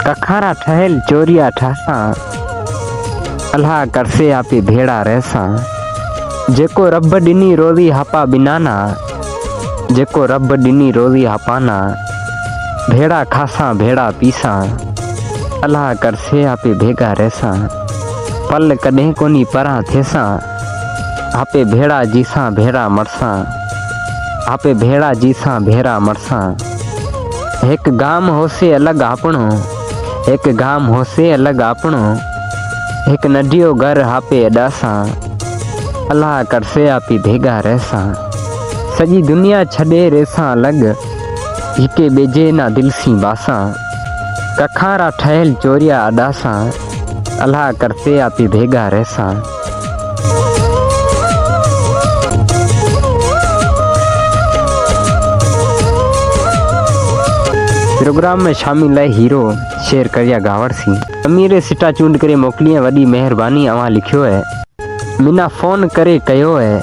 कखारा ठहल चोरिया ठासा, अल्लाह करसे आपे भेड़ा रहसा। जेको रब डिनी रोज़ी हापा बिनाना, जेको रब डिनी रोज़ी हापाना, भेड़ा खासा भेड़ा पीसा, अल्लाह करसे आपे भेगा रहसा। पल कदें कोनी परा थेसा, आपे भेड़ा जीसा भेड़ा मरसा, आपे भेड़ा जीसा भेड़ा मरसा। एक गाम होसे अलग आपणो, एक गाम होसे अलग आपणो, एक नडियो घर आपे अडासा, अल्लाह करसे आपी भेगा रहसा। सजी दुनिया छड़े रेसा अलग, हिके बेजे ना दिल सी बासा। कखारा ठहल चोरिया अडासा, अल्लाह करसे आपी भेगा रहसा। प्रोग्राम में शामिल है हीरो शेर करिया गावड़ सी। अमीरे सिटा चूंड करे मोकलियां वडी मेहरबानी अवां लिखियो है। मिना फोन करे कयो है,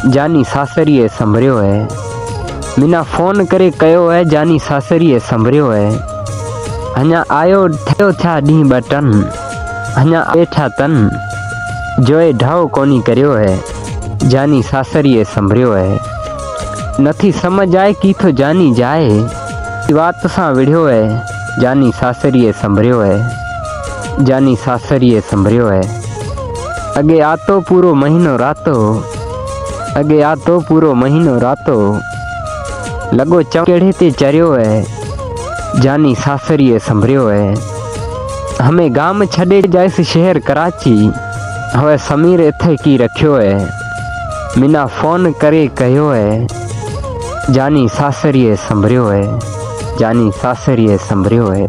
जानी सासरिये संभरियो है। मिना फोन करे कयो है, जानी सासरिये संभरियो है। हञा आयो ठयो था डी बटन, हञा बैठा तन, जोए ढाओ कोनी करियो है, जानी सासरिये संभरियो है। नथी समझ आए की तो जानी जाए, बात सा विढ़ियो है, जानी सासरिये संभरियो है, जानी सासरिये संभरियो है। अगे आतो पूरो महीनो रातो, अगे आतो पूरो महीनो रातो, लगो चकेड़े ते चरियो है, जानी सासरिये संभरियो है। हमें गाम छड़े जैसे शहर कराची, हवे समीर इथे की रखियो है। मिना फोन करे कयो है, जानी सासरिये संभरियो है, जानी सासरिये संभरियो है।